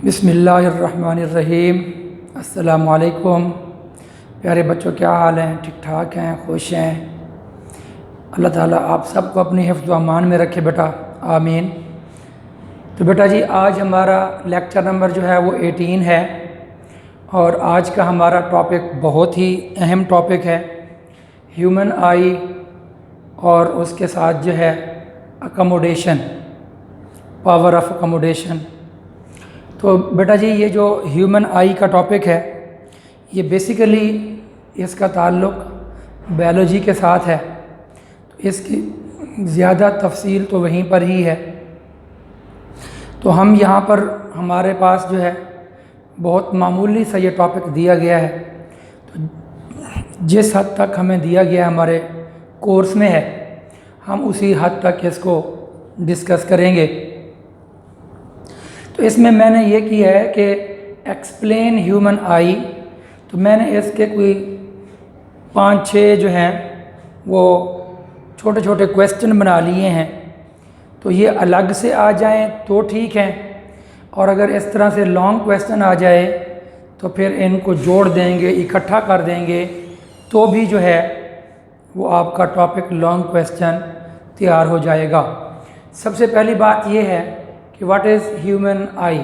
बिस्मिल्लाहिर्रहमानिर्रहीम। अस्सलामुअलैकुम। प्यारे बच्चों, क्या हाल हैं? ठीक ठाक हैं? खुश हैं? अल्लाह ताला आप सबको अपनी हिफ्ज़ व अमान में रखे बेटा, आमीन। तो बेटा जी, आज हमारा लेक्चर नंबर जो है वो 18 है और आज का हमारा टॉपिक बहुत ही अहम टॉपिक है, ह्यूमन आई और उसके साथ जो है अकोमोडेशन, पावर ऑफ अकोमोडेशन। तो बेटा जी, ये जो ह्यूमन आई का टॉपिक है ये बेसिकली इसका ताल्लुक़ बायोलॉजी के साथ है, तो इसकी ज़्यादा तफसील तो वहीं पर ही है। तो हम यहाँ पर हमारे पास जो है बहुत मामूली सा ये टॉपिक दिया गया है, तो जिस हद तक हमें दिया गया हमारे कोर्स में है हम उसी हद तक इसको डिस्कस करेंगे। तो इसमें मैंने ये किया है कि एक्सप्लेन ह्यूमन आई, तो मैंने इसके कोई 5-6 जो हैं वो छोटे छोटे क्वेश्चन बना लिए हैं। तो ये अलग से आ जाएं तो ठीक है, और अगर इस तरह से लॉन्ग क्वेश्चन आ जाए तो फिर इनको जोड़ देंगे, इकट्ठा कर देंगे, तो भी जो है वो आपका टॉपिक लॉन्ग क्वेश्चन तैयार हो जाएगा। सबसे पहली बात ये है कि व्हाट इज़ ह्यूमन आई।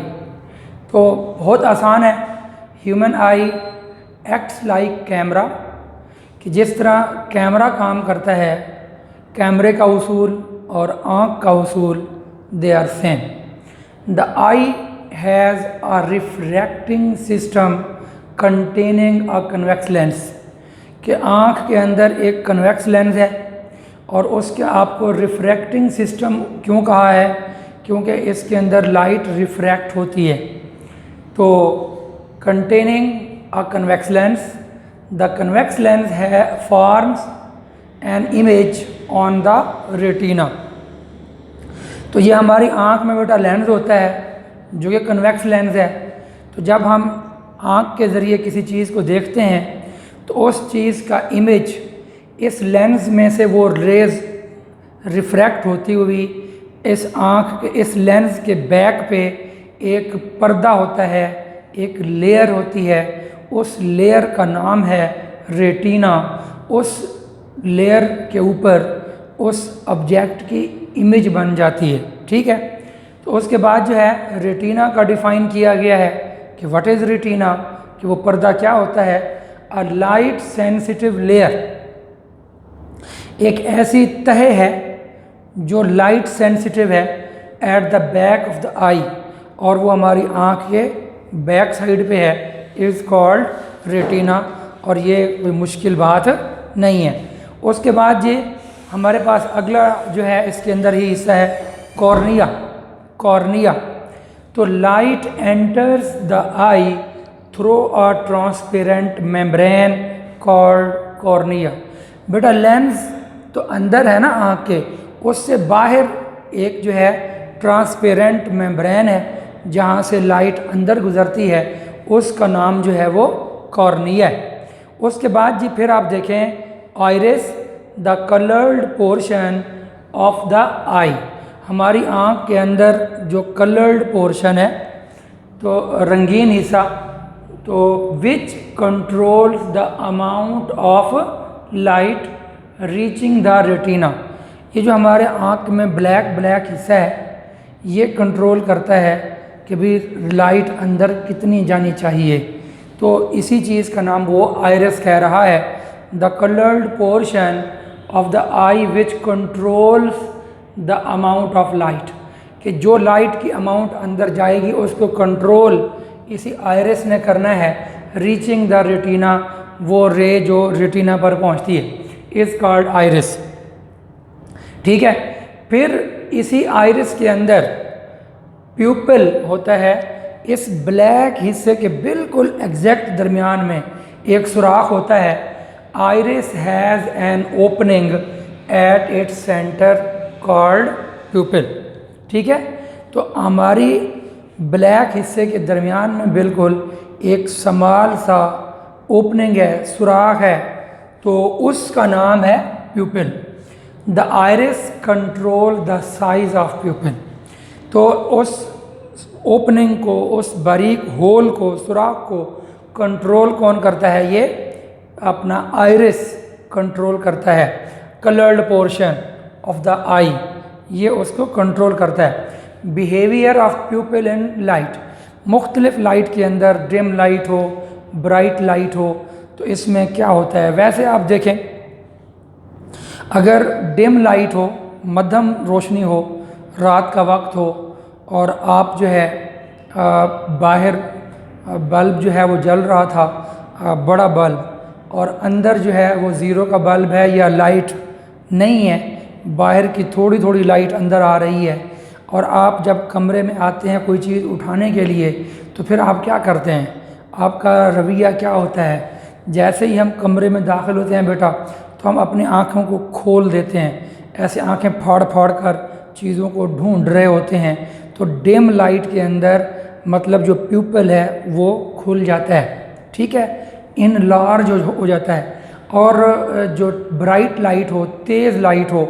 तो बहुत आसान है। ह्यूमन आई एक्ट्स लाइक कैमरा, कि जिस तरह कैमरा काम करता है, कैमरे का उसूल और आँख का उसूल they are same. The eye has a refracting system containing a convex lens, कि आँख के अंदर एक कन्वेक्स लेंस है और उसके आपको रिफ्रैक्टिंग सिस्टम क्यों कहा है, क्योंकि इसके अंदर लाइट रिफ्रैक्ट होती है। तो containing a convex lens, the convex lens है forms an image on the retina. तो ये हमारी आँख में बेटा लेंस होता है जो कि कन्वेक्स लेंस है। तो जब हम आँख के ज़रिए किसी चीज़ को देखते हैं तो उस चीज़ का इमेज इस लेंस में से वो रेज़ रिफ्रैक्ट होती हुई इस आँख के इस लेंस के बैक पे एक पर्दा होता है, एक लेयर होती है, उस लेयर का नाम है रेटिना। उस लेयर के ऊपर उस ऑब्जेक्ट की इमेज बन जाती है, ठीक है। तो उसके बाद जो है रेटिना का डिफ़ाइन किया गया है कि व्हाट इज़ रेटिना, कि वो पर्दा क्या होता है। अ लाइट सेंसिटिव लेयर, एक ऐसी तह है जो लाइट सेंसिटिव है at the back of the eye, और वो हमारी आँख के बैक साइड पे है, इज़ कॉल्ड रेटिना। और ये कोई मुश्किल बात नहीं है। उसके बाद ये हमारे पास अगला जो है इसके अंदर ही हिस्सा है कॉर्निया। कॉर्निया, तो light enters the I through a transparent membrane called cornea. बेटा लेंस तो अंदर है ना आँख के, उससे बाहर एक जो है ट्रांसपेरेंट मेम्ब्रेन है जहाँ से लाइट अंदर गुजरती है, उसका नाम जो है वो कॉर्निया है। उसके बाद जी फिर आप देखें iris, the coloured portion of the eye, हमारी आँख के अंदर जो कलर्ड पोर्शन है, तो रंगीन हिस्सा, तो विच controls the amount of light reaching the retina. ये जो हमारे आँख में ब्लैक हिस्सा है ये कंट्रोल करता है कि भाई लाइट अंदर कितनी जानी चाहिए। तो इसी चीज़ का नाम वो आइरिस कह रहा है, the coloured portion of the I which controls the amount of light, कि जो लाइट की अमाउंट अंदर जाएगी उसको कंट्रोल इसी आइरिस ने करना है। रीचिंग द रेटिना, वो रे जो रेटिना पर पहुंचती है, इज़ कॉल्ड आइरिस, ठीक है। फिर इसी आइरिस के अंदर प्यूपिल होता है। इस ब्लैक हिस्से के बिल्कुल एग्जैक्ट दरमियान में एक सुराख होता है। Iris has an opening at its centre called प्यूपिल, ठीक है। तो हमारी ब्लैक हिस्से के दरमियान में बिल्कुल एक स्मॉल सा ओपनिंग है, सुराख है, तो उसका नाम है प्यूपिल। The iris control the size of pupil, तो उस ओपनिंग को, उस बारीक होल को, सुराख को कंट्रोल कौन करता है? ये अपना आइरिस कंट्रोल करता है। कलर्ड पोर्शन ऑफ द आई, ये उसको कंट्रोल करता है। बिहेवियर ऑफ प्यूपिल इन लाइट, मुख्तलिफ लाइट के अंदर, डिम लाइट हो, ब्राइट लाइट हो, तो इसमें क्या होता है? वैसे आप देखें, अगर डिम लाइट हो, मध्यम रोशनी हो, रात का वक्त हो और आप जो है बाहर बल्ब जो है वो जल रहा था, बड़ा बल्ब, और अंदर जो है वो ज़ीरो का बल्ब है या लाइट नहीं है, बाहर की थोड़ी थोड़ी लाइट अंदर आ रही है, और आप जब कमरे में आते हैं कोई चीज़ उठाने के लिए, तो फिर आप क्या करते हैं? आपका रवैया क्या होता है? जैसे ही हम कमरे में दाखिल होते हैं बेटा, तो हम अपनी आँखों को खोल देते हैं, ऐसे आँखें फाड़ फाड़ कर चीज़ों को ढूंढ रहे होते हैं। तो डिम लाइट के अंदर मतलब जो प्यूपिल है वो खुल जाता है, ठीक है, इन लार्ज हो जाता है। और जो ब्राइट लाइट हो, तेज़ लाइट हो,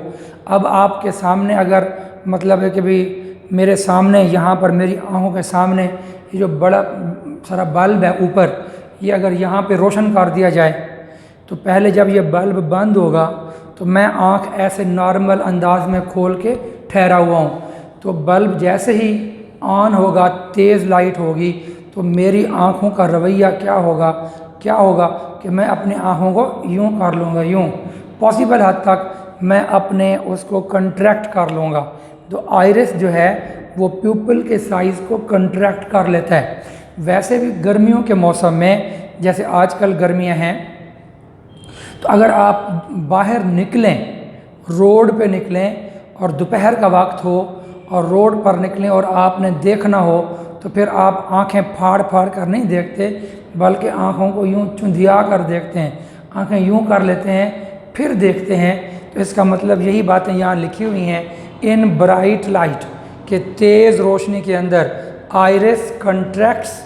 अब आपके सामने अगर मतलब है कि भाई मेरे सामने यहाँ पर मेरी आँखों के सामने ये जो बड़ा सारा बल्ब है ऊपर, ये अगर यहाँ पे रोशन कर दिया जाए, तो पहले जब ये बल्ब बंद होगा तो मैं आँख ऐसे नॉर्मल अंदाज में खोल के ठहरा हुआ हूँ, तो बल्ब जैसे ही ऑन होगा, तेज़ लाइट होगी, तो मेरी आँखों का रवैया क्या होगा कि मैं अपनी आँखों को यूँ कर लूँगा, यूँ पॉसिबल हद तक मैं अपने उसको कंट्रैक्ट कर लूँगा। तो आइरिस जो है वो प्यूपिल के साइज़ को कंट्रैक्ट कर लेता है। वैसे भी गर्मियों के मौसम में, जैसे आजकल गर्मियाँ हैं, तो अगर आप बाहर निकलें, रोड पे निकलें और दोपहर का वक्त हो और रोड पर निकलें और आपने देखना हो, तो फिर आप आंखें फाड़ फाड़ कर नहीं देखते, बल्कि आंखों को यूं चुंधिया कर देखते हैं, आंखें यूं कर लेते हैं, फिर देखते हैं। तो इसका मतलब यही बातें यहाँ लिखी हुई हैं, इन ब्राइट लाइट के तेज़ रोशनी के अंदर iris contracts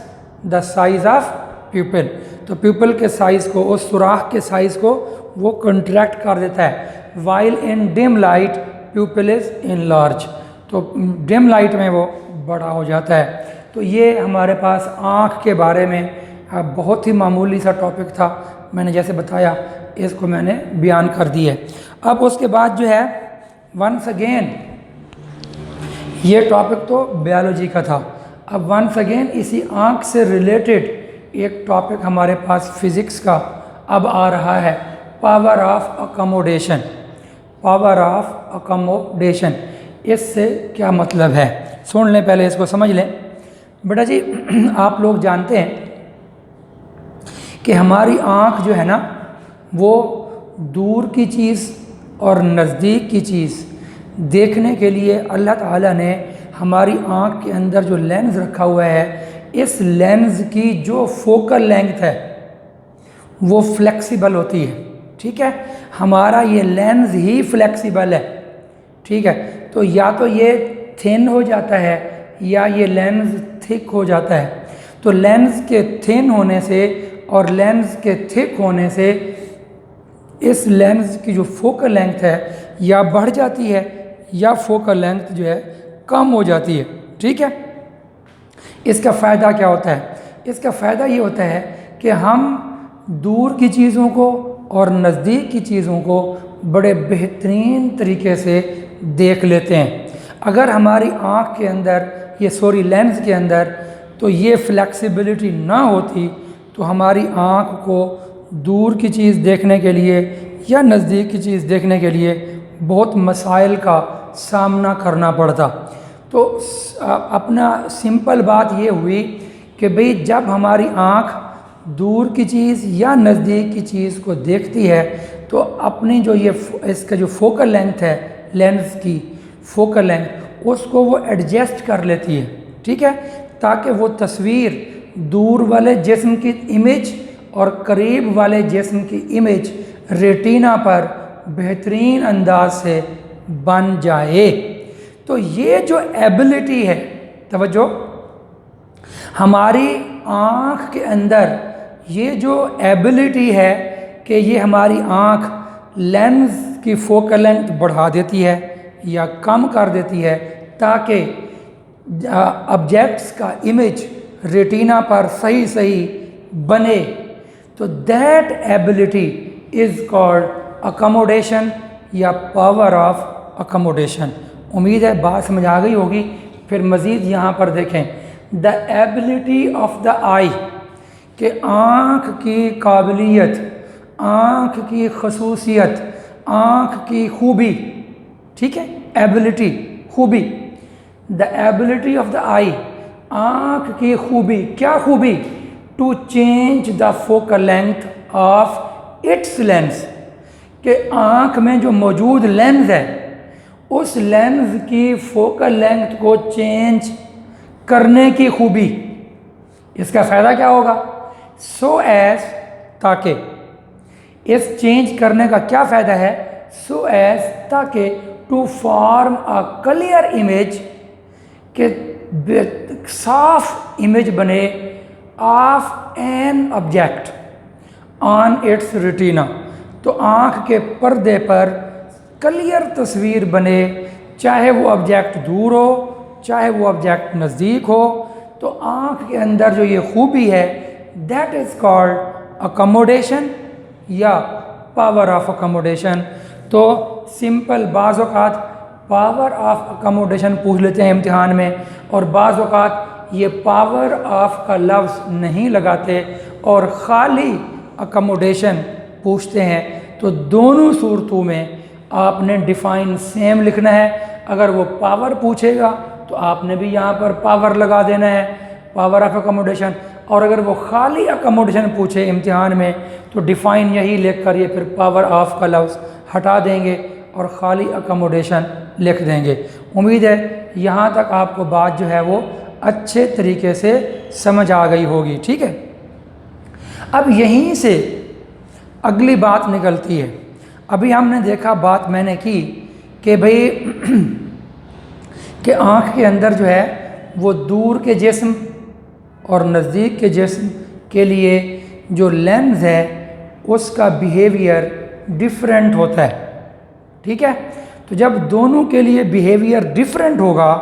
the size of pupil, तो प्यूपिल के साइज़ को, उस सुराख के साइज़ को वो कंट्रैक्ट कर देता है। While in dim light प्यूपिल is in large, तो डिम लाइट में वो बड़ा हो जाता है। तो ये हमारे पास आँख के बारे में बहुत ही मामूली सा टॉपिक था, मैंने जैसे बताया इसको मैंने बयान कर दी है। अब उसके बाद जो है वंस अगेन, ये टॉपिक तो बायोलॉजी का था, अब वंस अगेन इसी आँख से रिलेटेड एक टॉपिक हमारे पास फिज़िक्स का अब आ रहा है, power of accommodation. Power of accommodation, इससे क्या मतलब है? सुन लें, पहले इसको समझ लें। बेटा जी आप लोग जानते हैं कि हमारी आँख जो है ना, वो दूर की चीज़ और नज़दीक की चीज़ देखने के लिए अल्लाह ताला ने हमारी आँख के अंदर जो लेंस रखा हुआ है, इस लेंस की जो फोकल लेंथ है वो फ्लेक्सिबल होती है, ठीक है, हमारा ये लेंस ही फ्लेक्सिबल है, ठीक है। तो या तो ये थिन हो जाता है या ये लेंस थिक हो जाता है। तो लेंस के थिन होने से और लेंस के थिक होने से इस लेंस की जो फोकल लेंथ है या बढ़ जाती है या फोकल लेंथ जो है कम हो जाती है, ठीक है। इसका फ़ायदा क्या होता है? इसका फ़ायदा ये होता है कि हम दूर की चीज़ों को और नज़दीक की चीज़ों को बड़े बेहतरीन तरीके से देख लेते हैं। अगर हमारी आँख के अंदर लेंस के अंदर तो ये फ्लेक्सिबिलिटी ना होती, तो हमारी आँख को दूर की चीज़ देखने के लिए या नज़दीक की चीज़ देखने के लिए बहुत मसाइल का सामना करना पड़ता। तो अपना सिंपल बात ये हुई कि भाई जब हमारी आँख दूर की चीज़ या नज़दीक की चीज़ को देखती है, तो अपनी जो इसका जो फोकल लेंथ है, लेंस की फोकल लेंथ, उसको वो एडजस्ट कर लेती है, ठीक है, ताकि वो तस्वीर दूर वाले जिस्म की इमेज और करीब वाले जिस्म की इमेज रेटिना पर बेहतरीन अंदाज से बन जाए। तो ये जो एबिलिटी है, तवज्जो, हमारी आँख के अंदर ये जो एबिलिटी है कि ये हमारी आँख लेंस की फोकल लेंथ बढ़ा देती है या कम कर देती है, ताकि ऑब्जेक्ट्स का इमेज रेटिना पर सही सही बने, तो that ability is called accommodation या पावर ऑफ अकोमोडेशन। उम्मीद है बात समझ आ गई होगी। फिर मज़ीद यहाँ पर देखें, the ability of the eye, कि आँख की काबिलियत, आँख की खसूसियत, आँख की खूबी, ठीक है, एबिलिटी खूबी, the ability of the eye, आँख की खूबी, क्या खूबी, to change the focal length of its lens, कि आँख में जो मौजूद लेंस है उस लेंस की फोकल लेंथ को चेंज करने की खूबी। इसका फ़ायदा क्या होगा, सो एज, ताकि, इस चेंज करने का क्या फ़ायदा है, सो एज, ताकि, to form a clear image, के साफ इमेज बने, of an object on its retina, तो आँख के पर्दे पर क्लियर तस्वीर बने, चाहे वो ऑब्जेक्ट दूर हो चाहे वो ऑब्जेक्ट नज़दीक हो। तो आँख के अंदर जो ये खूबी है, दैट इज़ कॉल्ड अकोमोडेशन या पावर ऑफ अकोमोडेशन। तो सिंपल बाज़ औक़ात पावर ऑफ अकोमोडेशन पूछ लेते हैं इम्तिहान में, और बाज़ औक़ात ये पावर ऑफ का लफ्ज़ नहीं लगाते और ख़ाली अकोमोडेशन पूछते हैं। तो दोनों सूरतों में आपने डिफ़ाइन सेम लिखना है। अगर वो पावर पूछेगा तो आपने भी यहाँ पर पावर लगा देना है, पावर ऑफ अकोमोडेशन, और अगर वो खाली अकोमोडेशन पूछे इम्तिहान में तो डिफ़ाइन यही लिख कर ये फिर पावर ऑफ का लफ्ज़ हटा देंगे और ख़ाली अकोमोडेशन लिख देंगे। उम्मीद है यहाँ तक आपको बात जो है वो अच्छे तरीके से समझ आ गई होगी, ठीक है। अब यहीं से अगली बात निकलती है। अभी हमने देखा, बात मैंने की कि भाई कि आँख के अंदर जो है वो दूर के जिस्म और नज़दीक के जिस्म के लिए जो लेंस है उसका बिहेवियर डिफरेंट होता है, ठीक है। तो जब दोनों के लिए बिहेवियर डिफरेंट होगा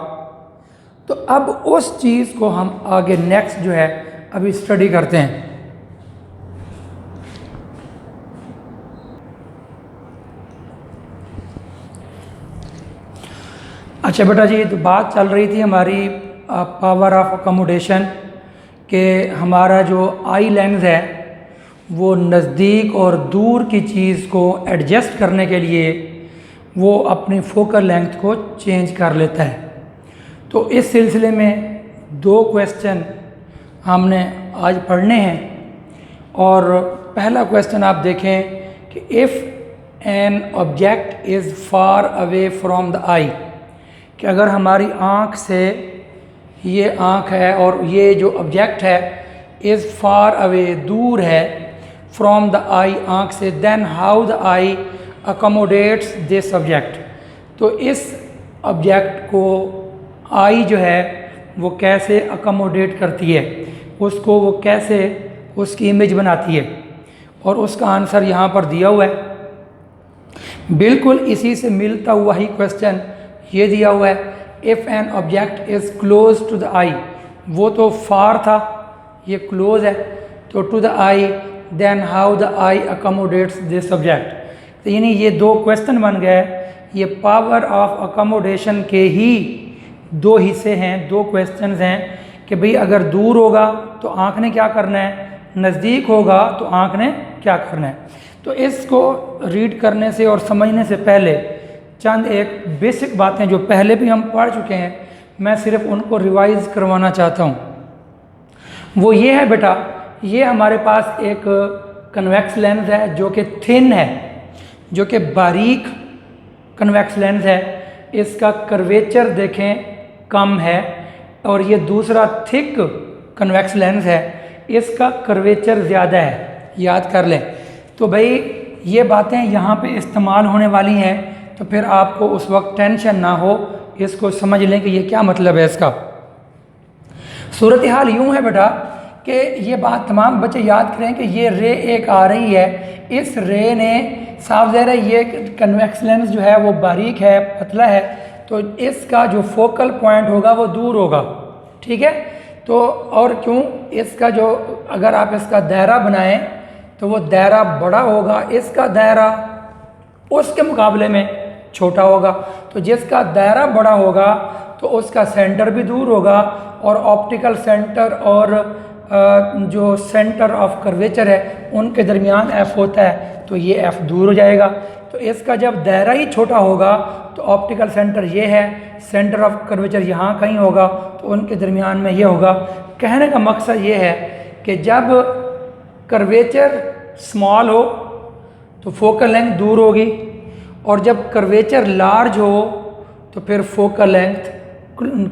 तो अब उस चीज़ को हम आगे नेक्स्ट जो है अभी स्टडी करते हैं। अच्छा बेटा जी, तो बात चल रही थी हमारी पावर ऑफ अकोमोडेशन के हमारा जो आई लेंस है वो नज़दीक और दूर की चीज़ को एडजस्ट करने के लिए वो अपनी फोकल लेंथ को चेंज कर लेता है। तो इस सिलसिले में दो क्वेश्चन हमने आज पढ़ने हैं। और पहला क्वेश्चन आप देखें कि if an object is far away from the eye, कि अगर हमारी आँख से, ये आँख है और ये जो ऑब्जेक्ट है इज़ फार अवे, दूर है, फ्रॉम द आई, आँख से, then how the eye accommodates this object, तो इस ऑब्जेक्ट को आई जो है वो कैसे अकोमोडेट करती है, उसको वो कैसे उसकी इमेज बनाती है। और उसका आंसर यहाँ पर दिया हुआ है। बिल्कुल इसी से मिलता हुआ ही क्वेश्चन ये दिया हुआ है, if an object is close to the eye, वो तो फार था, ये क्लोज है, तो to the eye, then how the eye accommodates this object. तो यानी ये दो क्वेश्चन बन गए। ये पावर ऑफ अकोमोडेशन के ही दो हिस्से हैं, दो क्वेश्चंस हैं कि भाई अगर दूर होगा तो आँख ने क्या करना है, नज़दीक होगा तो आँख ने क्या करना है। तो इसको रीड करने से और समझने से पहले चंद एक बेसिक बातें जो पहले भी हम पढ़ चुके हैं, मैं सिर्फ उनको रिवाइज़ करवाना चाहता हूँ। वो ये है बेटा, ये हमारे पास एक कन्वेक्स लेंस है जो कि थिन है, जो कि बारीक कन्वेक्स लेंस है। इसका कर्वेचर देखें कम है, और ये दूसरा थिक कन्वेक्स लेंस है, इसका कर्वेचर ज़्यादा है, याद कर लें। तो भाई ये बातें यहाँ पे इस्तेमाल होने वाली हैं, तो फिर आपको उस वक्त टेंशन ना हो, इसको समझ लें कि ये क्या मतलब है इसका। सूरत हाल यूँ है बेटा कि ये बात तमाम बच्चे याद करें कि ये रे एक आ रही है, इस रे ने साफ ज़ाहिर है ये कन्वेक्स लेंस जो है वो बारीक है, पतला है, तो इसका जो फोकल पॉइंट होगा वो दूर होगा, ठीक है। तो और क्यों, इसका जो अगर आप इसका दायरा बनाएं तो वो दायरा बड़ा होगा, इसका दायरा उसके मुकाबले में छोटा होगा। तो जिसका दायरा बड़ा होगा तो उसका सेंटर भी दूर होगा, और ऑप्टिकल सेंटर और जो सेंटर ऑफ कर्वेचर है उनके दरमियान एफ होता है, तो ये एफ दूर हो जाएगा। तो इसका जब दायरा ही छोटा होगा तो ऑप्टिकल सेंटर ये है, सेंटर ऑफ कर्वेचर यहाँ कहीं होगा, तो उनके दरमियान में ये होगा। कहने का मकसद ये है कि जब कर्वेचर स्मॉल हो तो फोकल लेंथ दूर होगी, और जब कर्वेचर लार्ज हो तो फिर फोकल लेंथ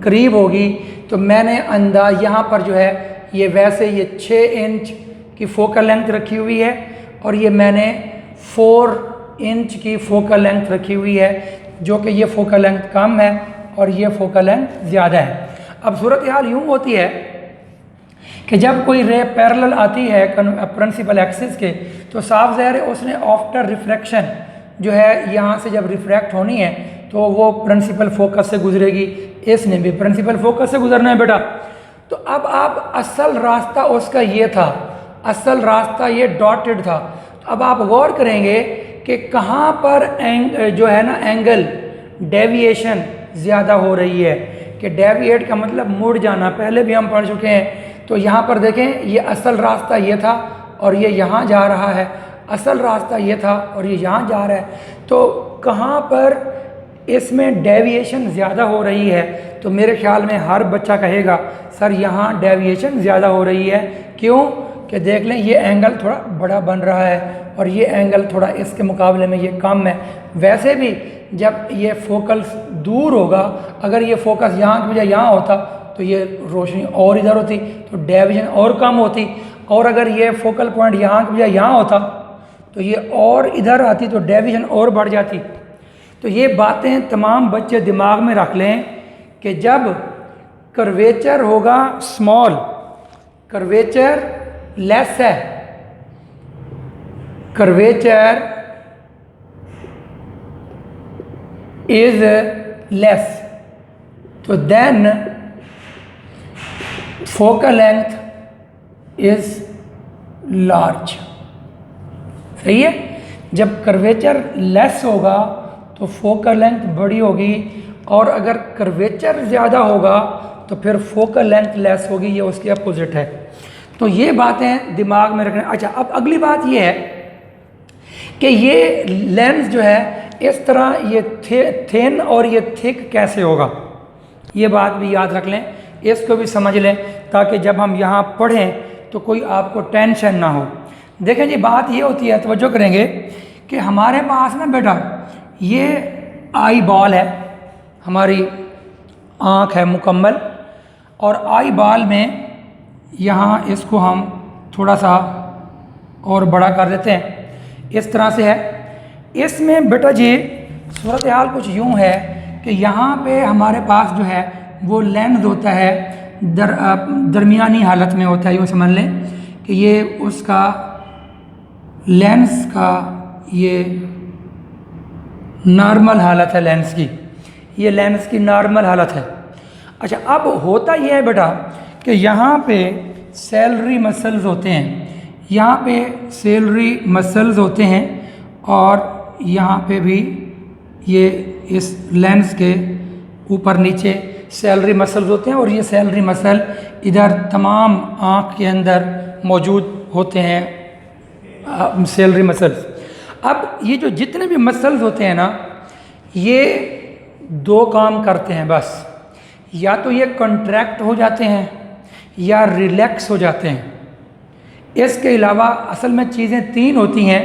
करीब होगी। तो मैंने अंदाज यहाँ पर जो है ये वैसे ये 6 इंच की फोकल लेंथ रखी हुई है, और ये मैंने 4 इंच की फोकल लेंथ रखी हुई है, जो कि ये फोकल लेंथ कम है और ये फोकल लेंथ ज़्यादा है। अब सूरत हाल यूँ होती है कि जब कोई रे पैरेलल आती है प्रिंसिपल एक्सिस के, तो साफ ज़ाहिर है उसने आफ्टर रिफ्रैक्शन जो है यहाँ से जब रिफ्रैक्ट होनी है तो वो प्रिंसिपल फोकस से गुजरेगी, इसने भी प्रिंसिपल फोकस से गुजरना है बेटा। तो अब आप असल रास्ता उसका ये था, असल रास्ता ये डॉटेड था। तो अब आप गौर करेंगे कि कहाँ पर जो है ना एंगल डेविएशन ज़्यादा हो रही है, कि डेविएट का मतलब मुड़ जाना, पहले भी हम पढ़ चुके हैं। तो यहाँ पर देखें ये असल रास्ता ये था और ये यहाँ जा रहा है, असल रास्ता ये था और ये यहाँ जा रहा है। तो कहाँ पर इसमें डेविएशन ज़्यादा हो रही है, तो मेरे ख्याल में हर बच्चा कहेगा सर यहाँ डेविएशन ज़्यादा हो रही है। क्यों? कि देख लें ये एंगल थोड़ा बड़ा बन रहा है और ये एंगल थोड़ा इसके मुकाबले में ये कम है। वैसे भी जब ये फोकल दूर होगा, अगर ये फोकस यहाँ की बजाय यहाँ होता तो ये रोशनी और इधर होती, तो डेविएशन और कम होती, और अगर ये फोकल पॉइंट यहाँ की बजाय यहाँ होता तो ये और इधर आती, तो डेविएशन और बढ़ जाती। तो ये बातें तमाम बच्चे दिमाग में रख लें कि जब कर्वेचर होगा स्मॉल, कर्वेचर लेस है, कर्वेचर इज लेस, तो then focal length is large. सही है। जब कर्वेचर लेस होगा तो फोकल लेंथ बड़ी होगी, और अगर कर्वेचर ज़्यादा होगा तो फिर फोकल लेंथ लेस होगी, ये उसके अपोजिट है। तो ये बातें दिमाग में रखना। अच्छा, अब अगली बात ये है कि ये लेंस जो है इस तरह ये थिन और ये थिक कैसे होगा, ये बात भी याद रख लें, इसको भी समझ लें, ताकि जब हम यहाँ पढ़ें तो कोई आपको टेंशन ना हो। देखें जी, बात ये होती है, तवज्जो करेंगे कि हमारे पास ना बेटा ये आई बॉल है, हमारी आँख है मुकम्मल, और आई बॉल में यहाँ इसको हम थोड़ा सा और बड़ा कर देते हैं, इस तरह से है। इसमें बेटा जी सूरत हाल कुछ यूँ है कि यहाँ पे हमारे पास जो है वो लेंस होता है, दरमियानी हालत में होता है। यूँ समझ लें कि ये उसका लेंस का ये नॉर्मल हालत है, लेंस की, ये लेंस की नॉर्मल हालत है। अच्छा, अब होता यह है बेटा कि यहाँ पे सैलरी मसल्स होते हैं, यहाँ पे सैलरी मसल्स होते हैं, और यहाँ पे भी ये इस लेंस के ऊपर नीचे सैलरी मसल्स होते हैं, और ये सैलरी मसल इधर तमाम आँख के अंदर मौजूद होते हैं सैलरी मसल्स। अब ये जो जितने भी मसल्स होते हैं ना, ये दो काम करते हैं बस, या तो ये कॉन्ट्रैक्ट हो जाते हैं या रिलैक्स हो जाते हैं। इसके अलावा असल में चीज़ें तीन होती हैं,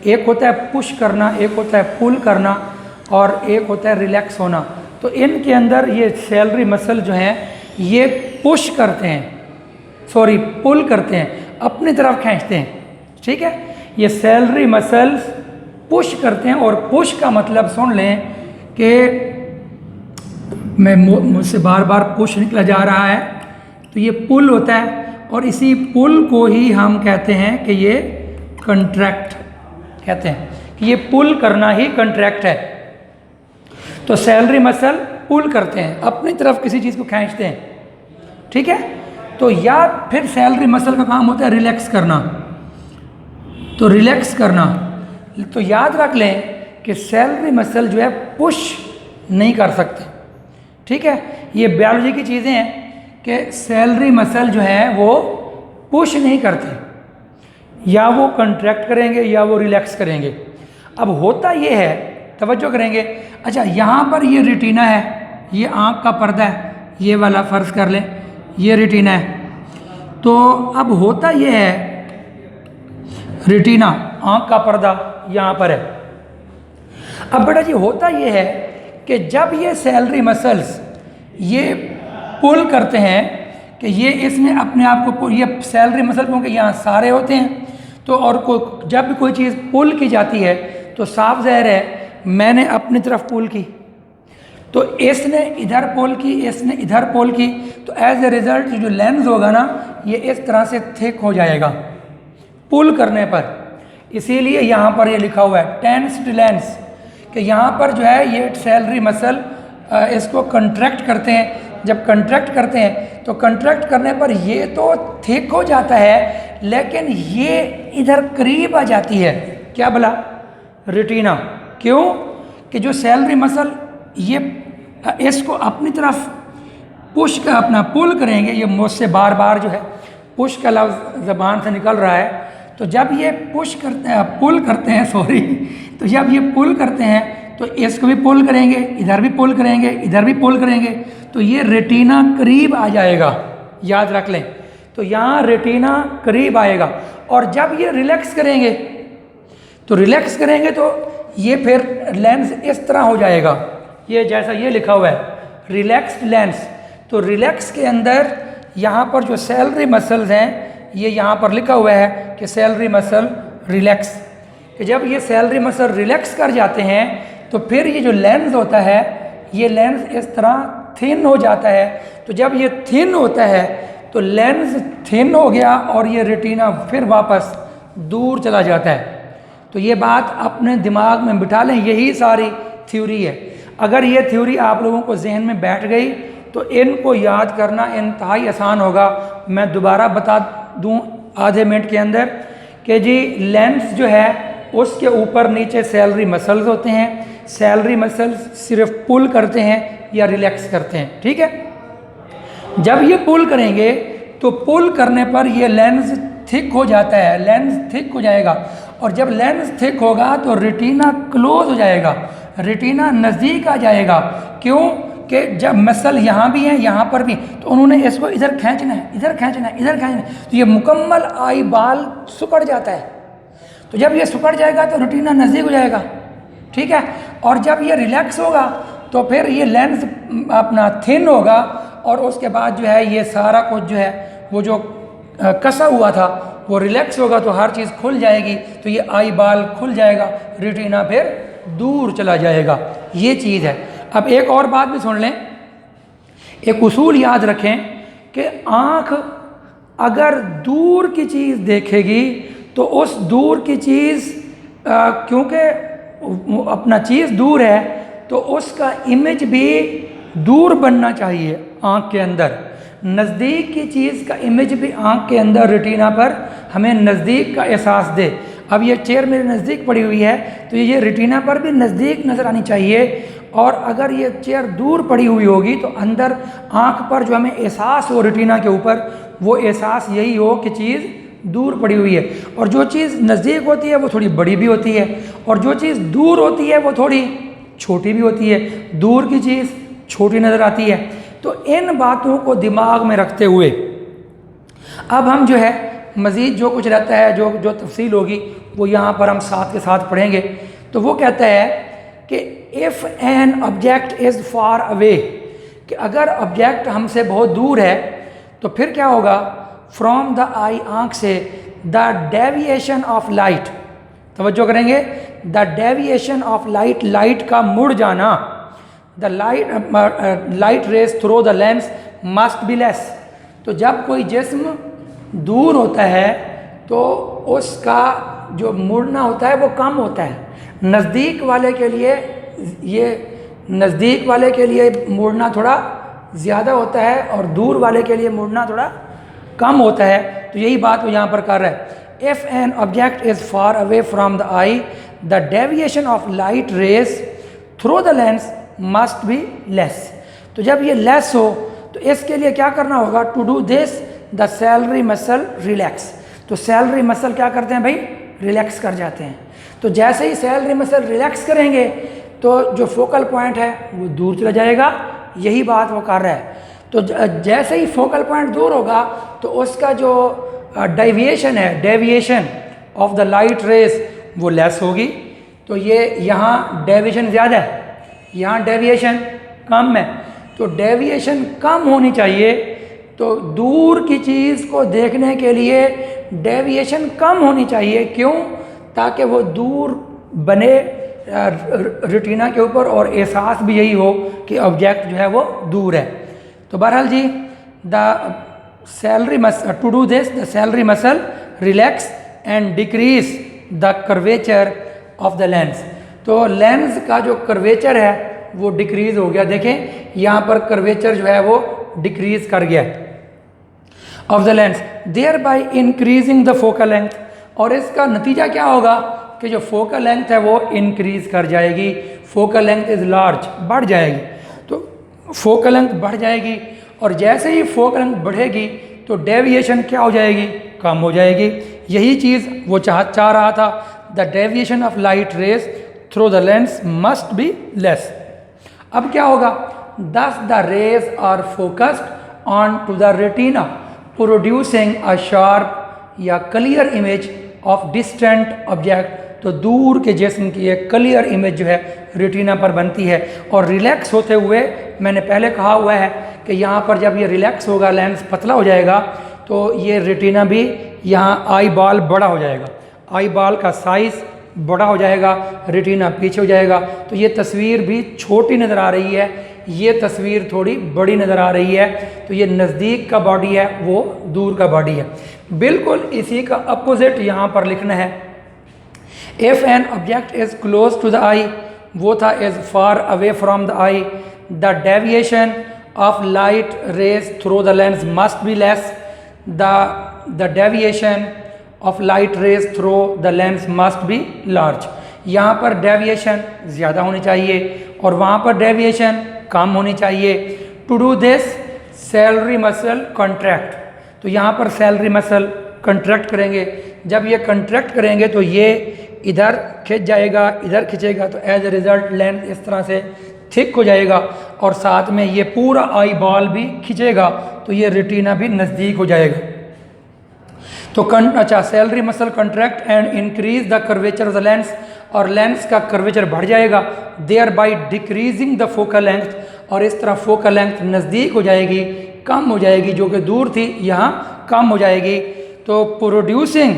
एक होता है पुश करना, एक होता है पुल करना, और एक होता है रिलैक्स होना। तो इनके अंदर ये सैलरी मसल जो हैं ये पुश करते हैं, सॉरी पुल करते हैं, अपनी तरफ खींचते हैं, ठीक है। ये सैलरी मसल्स पुश करते हैं, और पुश का मतलब सुन लें कि मैं मुझसे बार बार पुश निकला जा रहा है, तो ये पुल होता है, और इसी पुल को ही हम कहते हैं कि ये कंट्रैक्ट कहते हैं, कि ये पुल करना ही कंट्रैक्ट है। तो सैलरी मसल पुल करते हैं, अपनी तरफ किसी चीज़ को खींचते हैं, ठीक है। तो या फिर सैलरी मसल का काम होता है रिलैक्स करना, तो रिलैक्स करना। तो याद रख लें कि सैलरी मसल जो है पुश नहीं कर सकते, ठीक है। ये बायोलॉजी की चीज़ें हैं कि सैलरी मसल जो है वो पुश नहीं करते, या वो कंट्रैक्ट करेंगे या वो रिलैक्स करेंगे। अब होता ये है, तवज्जो करेंगे, अच्छा यहाँ पर ये रेटिना है, ये आँख का पर्दा है, ये वाला फ़र्ज कर लें, ये रेटिना है। तो अब होता ये है, रेटिना आँख का पर्दा यहाँ पर है। अब बेटा जी होता ये है कि जब ये सैलरी मसल्स ये पुल करते हैं कि ये इसने अपने आप को, ये सैलरी मसल क्योंकि यहाँ सारे होते हैं, तो और जब भी कोई चीज़ पुल की जाती है तो साफ ज़ाहिर है मैंने अपनी तरफ पुल की, तो इसने इधर पुल की, इसने इधर पुल की, तो एज ए रिज़ल्ट जो लेंस होगा ना ये इस तरह से थिक हो जाएगा पुल करने पर। इसीलिए यहाँ पर ये लिखा हुआ है टेंस्ड लेंस, कि यहाँ पर जो है ये सैलरी मसल इसको कंट्रैक्ट करते हैं। जब कंट्रैक्ट करते हैं तो कंट्रैक्ट करने पर ये तो थिक हो जाता है, लेकिन ये इधर करीब आ जाती है, क्या भला, रेटिना। क्यों कि जो सैलरी मसल ये इसको अपनी तरफ पुश का अपना पुल करेंगे, ये मुझसे बार बार जो है पुश का लफ्ज़ ज़बान से निकल रहा है, तो जब ये पुश करते हैं, पुल करते हैं, सॉरी, तो जब ये पुल करते हैं तो इसको भी पुल करेंगे, इधर भी पुल करेंगे, इधर भी पुल करेंगे, तो ये रेटिना करीब आ जाएगा, याद रख लें। तो यहाँ रेटिना करीब आएगा, और जब ये रिलैक्स करेंगे तो रिलैक्स करेंगे तो ये फिर लेंस इस तरह हो जाएगा, ये जैसा ये लिखा हुआ है रिलैक्स्ड लेंस। तो रिलैक्स के अंदर यहाँ पर जो सैलरी मसल्स हैं, ये यहाँ पर लिखा हुआ है कि सैलरी मसल रिलैक्स, कि जब ये सैलरी मसल रिलैक्स कर जाते हैं तो फिर ये जो लेंस होता है ये लेंस इस तरह थिन हो जाता है। तो जब ये थिन होता है तो लेंस थिन हो गया और ये रेटिना फिर वापस दूर चला जाता है। तो ये बात अपने दिमाग में बिठा लें, यही सारी थ्योरी है। अगर ये थ्योरी आप लोगों को जहन में बैठ गई तो इनको याद करना इंतहाई आसान होगा। मैं दोबारा बता दूं आधे मिनट के अंदर कि जी लेंस जो है उसके ऊपर नीचे सैलरी मसल्स होते हैं, सैलरी मसल्स सिर्फ पुल करते हैं या रिलैक्स करते हैं, ठीक है। जब ये पुल करेंगे तो पुल करने पर ये लेंस थिक हो जाता है, लेंस थिक हो जाएगा, और जब लेंस थिक होगा तो रेटिना क्लोज हो जाएगा, रेटिना नज़दीक आ जाएगा। क्यों कि जब मसल यहाँ भी है यहाँ पर भी, तो उन्होंने इसको इधर खींचना है, इधर खींचना है, इधर खींचना है, तो ये मुकम्मल आई बाल सिकुड़ जाता है। तो जब ये सिकुड़ जाएगा तो रेटिना नज़दीक हो जाएगा, ठीक है। और जब ये रिलैक्स होगा तो फिर ये लेंस अपना थिन होगा, और उसके बाद जो है ये सारा कुछ जो है वो जो कसा हुआ था वो रिलैक्स होगा, तो हर चीज़ खुल जाएगी, तो ये आई बाल खुल जाएगा, रेटिना फिर दूर चला जाएगा। ये चीज़ है। अब एक और बात भी सुन लें, एक उसूल याद रखें कि आँख अगर दूर की चीज़ देखेगी तो उस दूर की चीज़ क्योंकि अपना चीज़ दूर है तो उसका इमेज भी दूर बनना चाहिए आँख के अंदर। नज़दीक की चीज़ का इमेज भी आँख के अंदर रेटिना पर हमें नज़दीक का एहसास दे। अब ये चेयर मेरे नज़दीक पड़ी हुई है तो ये रेटिना पर भी नज़दीक नज़र आनी चाहिए, और अगर ये चेयर दूर पड़ी हुई होगी तो अंदर आँख पर जो हमें एहसास हो रेटिना के ऊपर, वो एहसास यही हो कि चीज़ दूर पड़ी हुई है। और जो चीज़ नज़दीक होती है वो थोड़ी बड़ी भी होती है, और जो चीज़ दूर होती है वो थोड़ी छोटी भी होती है। दूर की चीज़ छोटी नज़र आती है। तो इन बातों को दिमाग में रखते हुए अब हम जो है मज़ीद जो कुछ रहता है, जो तफसील होगी वो यहाँ पर हम साथ के साथ पढ़ेंगे। तो वो कहता है कि if an object is far away, कि अगर ऑब्जेक्ट हमसे बहुत दूर है तो फिर क्या होगा, फ्रॉम द आई, आँख से, द डेविएशन ऑफ लाइट, तवज्जो करेंगे, the deviation of light, light का मुड़ जाना, the light rays through the lens must be less. तो जब कोई जिस्म दूर होता है तो उसका जो मुड़ना होता है वो कम होता है। नज़दीक वाले के लिए ये नज़दीक वाले के लिए मुड़ना थोड़ा ज़्यादा होता है और दूर वाले के लिए मुड़ना थोड़ा कम होता है। तो यही बात वो यहाँ पर कर रहा है। If an object is far away from the eye the deviation of light rays through the lens must be less. तो जब ये लेस हो तो इसके लिए क्या करना होगा? To do this the ciliary muscle relax. तो सैलरी मसल क्या करते हैं भाई? रिलैक्स कर जाते हैं। तो जैसे ही सैलरी मसल रिलैक्स करेंगे तो जो फोकल पॉइंट है वो दूर चला जाएगा। यही बात वो कर रहा है। तो जैसे ही फोकल पॉइंट दूर होगा तो उसका जो deviation of the light rays वो लेस होगी। तो ये यहाँ डेविएशन ज़्यादा है, यहाँ डेविएशन कम है। तो डेविएशन कम होनी चाहिए। तो दूर की चीज़ को देखने के लिए डेविएशन कम होनी चाहिए। क्यों? ताकि वो दूर बने रेटिना के ऊपर और एहसास भी यही हो कि ऑब्जेक्ट जो है वो दूर है। तो बहरहाल जी the ciliary muscle to do this the ciliary muscle relax and decrease the curvature of the lens. तो लेंस का जो कर्वेचर है वो डिक्रीज हो गया। देखें यहाँ पर कर्वेचर जो है वो डिक्रीज कर गया of the lens, thereby increasing the focal length. और इसका नतीजा क्या होगा कि जो फोकल लेंथ है वो इंक्रीज कर जाएगी। फोकल लेंथ इज़ लार्ज, बढ़ जाएगी। तो फोकल लेंथ बढ़ जाएगी और जैसे ही फोकल लेंथ बढ़ेगी तो डेविएशन क्या हो जाएगी? कम हो जाएगी। यही चीज़ वो चाह रहा था। The deviation of light rays through the lens must be less. अब क्या होगा? Thus the rays are focused on to the retina producing a sharp या clear image of distant object. तो दूर के जिस्म की एक क्लियर इमेज जो है रेटिना पर बनती है। और रिलैक्स होते हुए मैंने पहले कहा हुआ है कि यहाँ पर जब ये रिलैक्स होगा, लेंस पतला हो जाएगा, तो ये रेटिना भी यहाँ आई बॉल बड़ा हो जाएगा, आई बॉल का साइज़ बड़ा हो जाएगा, रेटिना पीछे हो जाएगा। तो ये तस्वीर भी छोटी नज़र आ रही है, ये तस्वीर थोड़ी बड़ी नज़र आ रही है। तो ये नज़दीक का बॉडी है, वो दूर का बॉडी है। बिल्कुल इसी का अपोजिट यहाँ पर लिखना है। If an object is close to the eye, वो था is far away from the eye, the deviation of light rays through the lens must be less. The deviation of light rays through the lens must be large. यहाँ पर deviation ज़्यादा होनी चाहिए और वहाँ पर डेविएशन कम होनी चाहिए। To do this ciliary muscle contract. तो यहाँ पर सैलरी मसल कॉन्ट्रैक्ट करेंगे। जब ये कॉन्ट्रैक्ट करेंगे तो ये इधर खिंच जाएगा, इधर खिंचेगा, तो एज ए रिज़ल्ट लेंस इस तरह से थिक हो जाएगा और साथ में ये पूरा आई बॉल भी खिंचेगा। तो ये रेटिना भी नज़दीक हो जाएगा। तो अच्छा, ciliary muscle contract and increase the curvature of the lens. और लेंस का कर्वेचर बढ़ जाएगा, thereby decreasing the focal length. और इस तरह फोकल लेंथ नज़दीक हो जाएगी, कम हो जाएगी, जो कि दूर थी यहाँ कम हो जाएगी। तो producing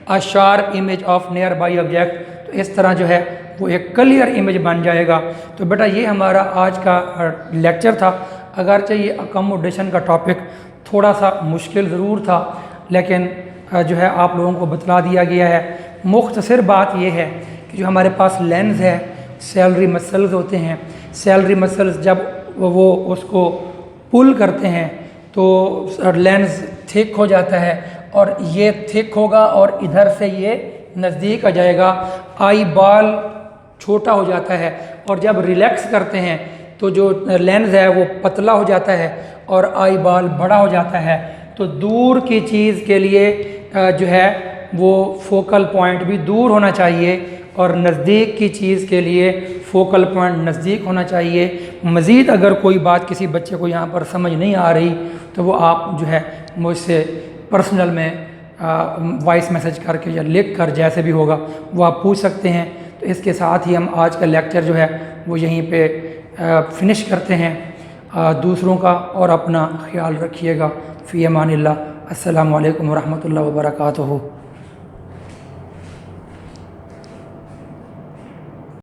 a sharp image of near by object. तो इस तरह जो है वो एक क्लियर इमेज बन जाएगा। तो बेटा ये हमारा आज का लेक्चर था। अगरचे ये अकोमोडेशन का टॉपिक थोड़ा सा मुश्किल ज़रूर था, लेकिन जो है आप लोगों को बतला दिया गया है। मुख्तसर बात यह है कि जो हमारे पास लेंस है, सैलरी मसल्स होते हैं। सैलरी मसल्स जब वो उसको पुल करते हैं तो लेंस थिक हो जाता है और ये थिक होगा और इधर से ये नज़दीक आ जाएगा। आई बॉल छोटा हो जाता है और जब रिलैक्स करते हैं तो जो लेंस है वो पतला हो जाता है और आई बॉल बड़ा हो जाता है। तो दूर की चीज़ के लिए जो है वो फोकल पॉइंट भी दूर होना चाहिए और नज़दीक की चीज़ के लिए फोकल पॉइंट नज़दीक होना चाहिए। मज़ीद अगर कोई बात किसी बच्चे को यहाँ पर समझ नहीं आ रही तो वो आप जो है मुझसे पर्सनल में वॉइस मैसेज करके या लिख कर जैसे भी होगा वो आप पूछ सकते हैं। तो इसके साथ ही हम आज का लेक्चर जो है वो यहीं पे फिनिश करते हैं। दूसरों का और अपना ख्याल रखिएगा। फ़ी अमानिल्लाह। अस्सलामु अलैकुम वरहमतुल्लाहि वबरकातुहू।